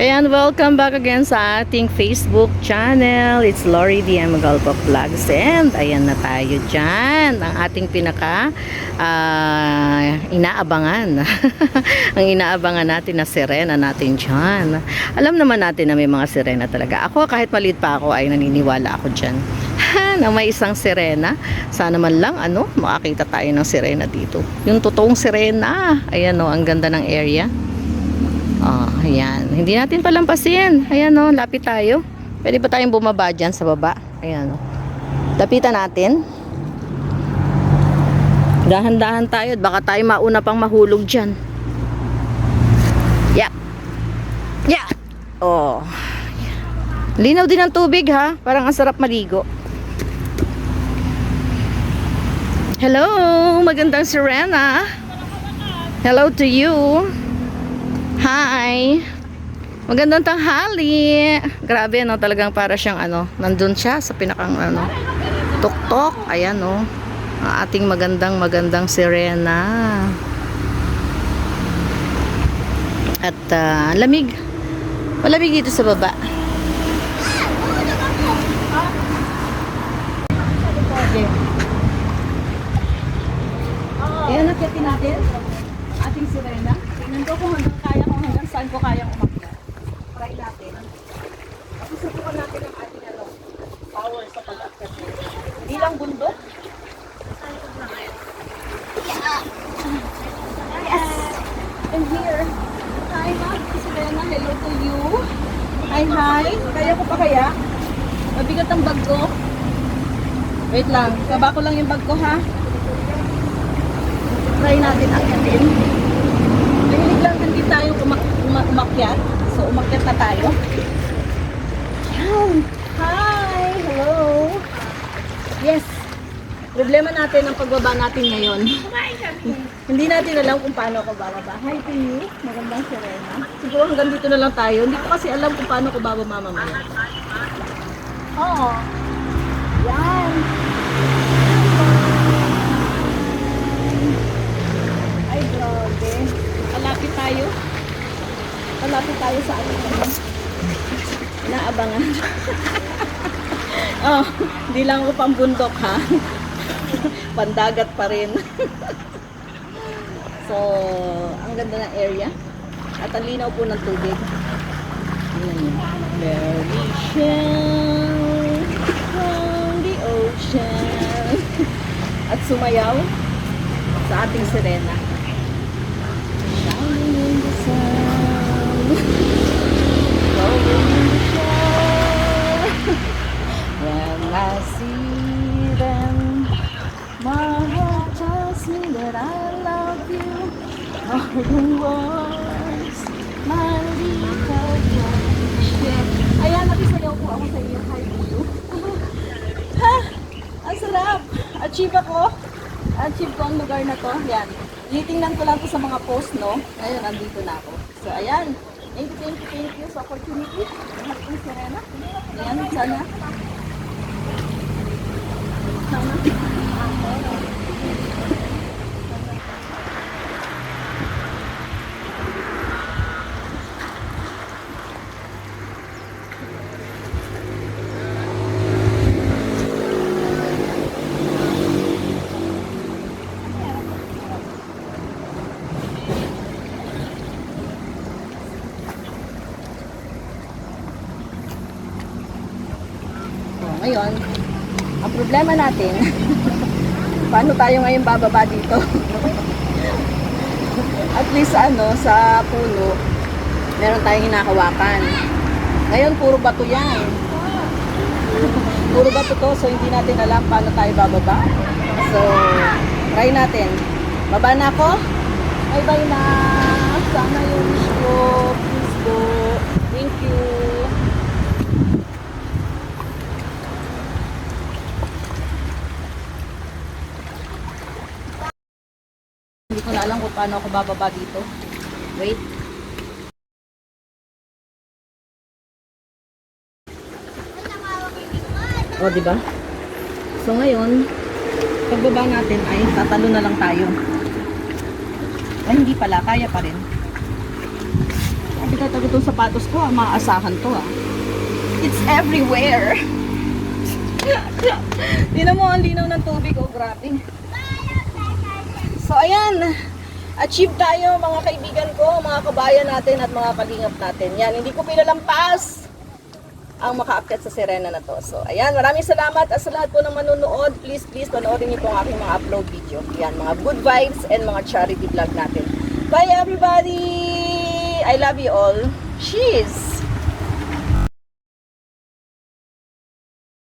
Ayan, welcome back again sa ating Facebook channel. It's Lori DM Galpa Vlogs. And ayan na tayo dyan. Ang ating pinaka inaabangan. Ang inaabangan natin na sirena natin dyan. Alam naman natin na may mga sirena talaga. Ako, kahit maliit pa ako, ay naniniwala ako dyan. Na may isang sirena. Sana man lang, makakita tayo ng sirena dito. Yung totoong sirena. Ayan o, ang ganda ng area. Ayan. Hindi natin palampasin. Ayan o, lapit tayo. Pwede ba tayong bumaba dyan sa baba? Ayan o. Lapitan natin. Dahan-dahan tayo. Baka tayo mauna pang mahulog dyan. Yeah. Yeah. Oh. Linaw din ang tubig ha. Parang ang sarap maligo. Hello. Magandang sirena. Hello to you. Hi! Magandang tanghali! Grabe, talagang para siyang nandun siya sa pinakang tuktok. Ayan, ang ating magandang sirena. At lamig. Malamig dito sa baba. Ayan, nakitin natin ating sirena. Tingnan ko kung hanggang saan ko kayang umakyat. Try natin. Tapos subukan natin ang ating power sa pag-akyat. Hindi lang bundok. Yes! And here. Hi, ma'am. Sirena, hello to you. Hi. Kaya ko pa kaya? Mabigat ang bag ko. Wait lang. Baba ko lang yung bag ko, ha? Try natin akyatin. Mahilig lang din tayong umakyat. So, umakyat na tayo. Yan. Hi! Hello! Yes! Problema natin ang pagbaba natin ngayon. Hindi natin alam kung paano ako bababa. Hi to you. Magandang sirena. Siguro hanggang dito na lang tayo. Hindi ko kasi alam kung paano ko bababa mamaya. Oh! Yan! Ay, grabe. Malapit tayo sa inaabangan. Hindi lang ako pambundok ha. Pandagat pa rin. So, ang ganda ng area. At ang linaw po ng tubig. Very shine from the ocean. At sumayaw sa ating sirena. Shining in the sun. Rolling in the shore. When I see them, my heart tells me that I love you more than words. My little friendship. Ayan, nakisayaw po ako sa iyo. Hi to you. Ha! Ang sarap! Achieve ko ang lugar na to. Yan. Titingnan ko lang to sa mga post, no? Ayun, andito na ako. So, ayan. Thank you sa opportunity. Lahat ng sirena. Ayan, sana. Ngayon, ang problema natin, paano tayo ngayon bababa dito? At least sa puno, meron tayong hinahawakan. Ngayon, puro bato yan. Puro bato to, so hindi natin alam paano tayo bababa. So, try natin. Baba na ako. Bye-bye na. Sana yung wish ko. Please go. Thank you. Hindi ko na alam kung paano ako bababa dito. Wait. O, diba? So, ngayon, pagbaba natin ay tatalo na lang tayo. Ay, hindi pala. Kaya pa rin. Ay, Kahit ako itong sapatos ko, maasahan to ah. It's everywhere. Tingnan mo, ang linaw ng tubig. Oh, grabe. So, ayan. Achieve tayo, mga kaibigan ko, mga kabayan natin at mga kalingap natin. Yan, hindi ko pinalampas ang makaakyat sa sirena na to. So, ayan, maraming salamat at sa lahat po ng manonood. Please, panoorin niyo po ang aking mga upload video. Yan, mga good vibes and mga charity vlog natin. Bye, everybody! I love you all. Cheers!